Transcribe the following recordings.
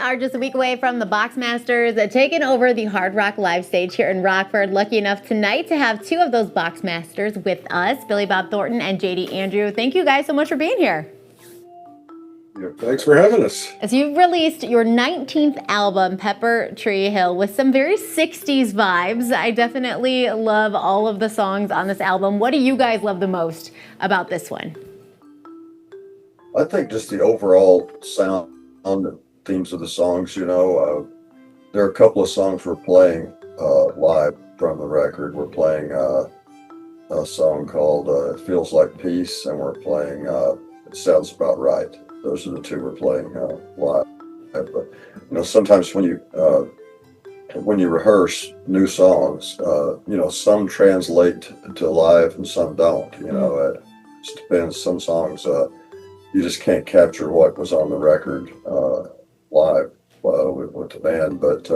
are just a week away from the Boxmasters taking over the Hard Rock live stage here in Rockford. Lucky enough tonight to have two of those Boxmasters with us, Billy Bob Thornton and J.D. Andrew. Thank you guys so much for being here. Yeah, thanks for having us. As you've released your 19th album, Pepper Tree Hill, with some very 60s vibes. I definitely love all of the songs on this album. What do you guys love the most about this one? I think just the overall sound and themes of the songs, there are a couple of songs we're playing live from the record. We're playing a song called It Feels Like Peace, and we're playing It Sounds About Right. Those are the two we're playing live. But, sometimes when you rehearse new songs, some translate to live and some don't. It just depends. Some songs you just can't capture what was on the record live with the band. But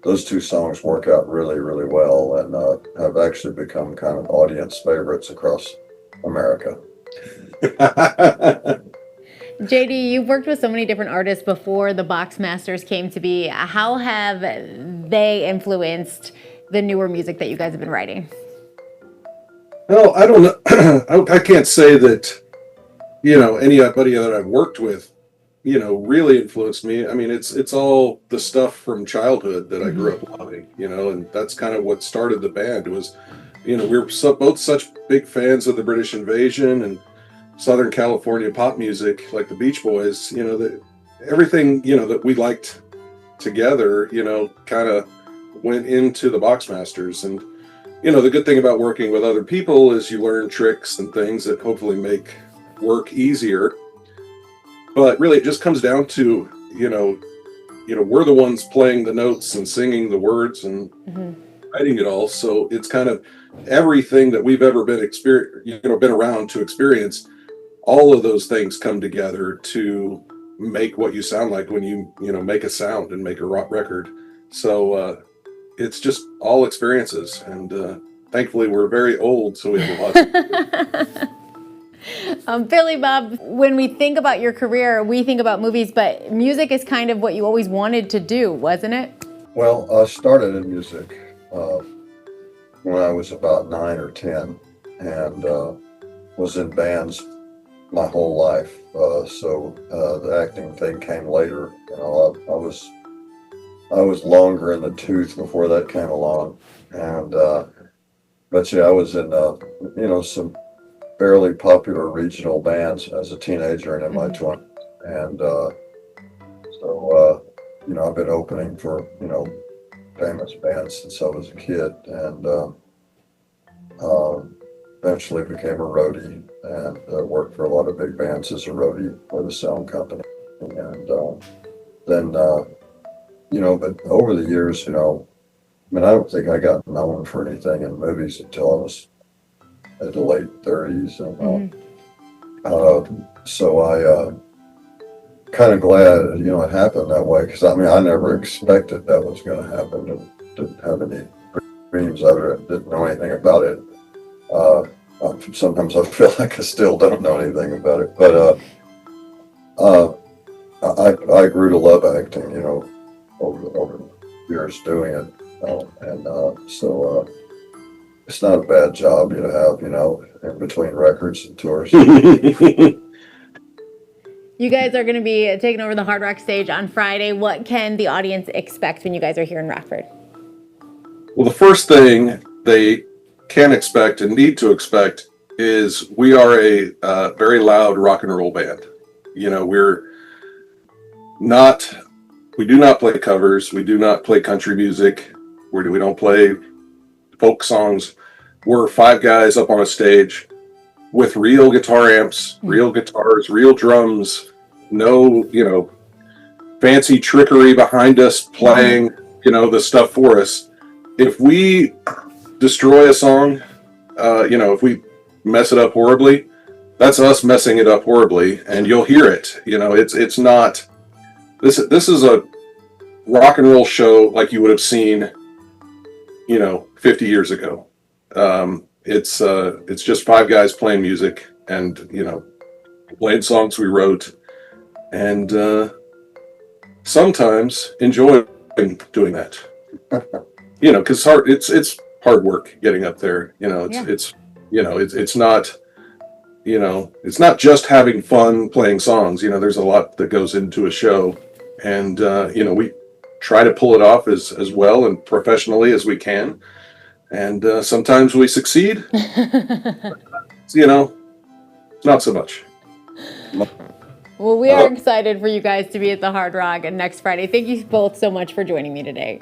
those two songs work out really, really well and have actually become kind of audience favorites across America. JD, you've worked with so many different artists before the Boxmasters came to be. How have they influenced the newer music that you guys have been writing? Well, I don't know. I can't say that, anybody that I've worked with, really influenced me. I mean, it's all the stuff from childhood that I grew up loving, and that's kind of what started the band was, we were both such big fans of the British invasion and Southern California pop music, like the Beach Boys, that everything, that we liked together, kind of went into the Boxmasters. And, the good thing about working with other people is you learn tricks and things that hopefully make work easier. But really, it just comes down to, we're the ones playing the notes and singing the words and writing it all. So it's kind of everything that we've ever been been around to experience. All of those things come together to make what you sound like when you make a sound and make a rock record. So it's just all experiences, and thankfully we're very old, so we have a lot. Billy Bob, when we think about your career, we think about movies, but music is kind of what you always wanted to do, wasn't it? Well, I started in music when I was about 9 or 10, and was in bands my whole life. So the acting thing came later. I was longer in the tooth before that came along, and but yeah, I was in some fairly popular regional bands as a teenager and in my 20s, and so I've been opening for famous bands since I was a kid, and eventually became a roadie and worked for a lot of big bands as a roadie for the sound company. And then, but over the years, I don't think I got known for anything in movies until I was at the late 30s. And so I kind of glad, it happened that way, because I never expected that was going to happen, and didn't have any dreams of it, didn't know anything about it. Sometimes I feel like I still don't know anything about it, but I grew to love acting, over the years doing it, and so it's not a bad job to have, in between records and tours. You guys are going to be taking over the Hard Rock stage on Friday. What can the audience expect when you guys are here in Rockford? Well, the first thing they can expect and need to expect is we are a very loud rock and roll band. We do not play covers. We do not play country music. We don't play folk songs. We're 5 guys up on a stage with real guitar amps, real guitars, real drums, no, fancy trickery behind us playing, the stuff for us. If we destroy a song, if we mess it up horribly, that's us messing it up horribly, and you'll hear it. It's not, this is a rock and roll show like you would have seen, 50 years ago. It's just 5 guys playing music and, playing songs we wrote, and sometimes enjoy doing that. Because it's hard work getting up there. It's not. It's not just having fun playing songs. There's a lot that goes into a show, and we try to pull it off as well and professionally as we can. And sometimes we succeed. Not so much. Well, we are excited for you guys to be at the Hard Rock next Friday. Thank you both so much for joining me today.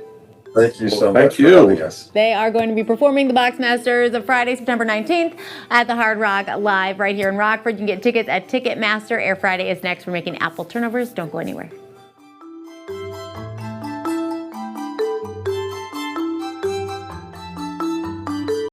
Thank you so much. Thank you. For having us. They are going to be performing the Boxmasters Friday, September 19th at the Hard Rock Live right here in Rockford. You can get tickets at Ticketmaster. Air Friday is next. We're making Apple turnovers. Don't go anywhere.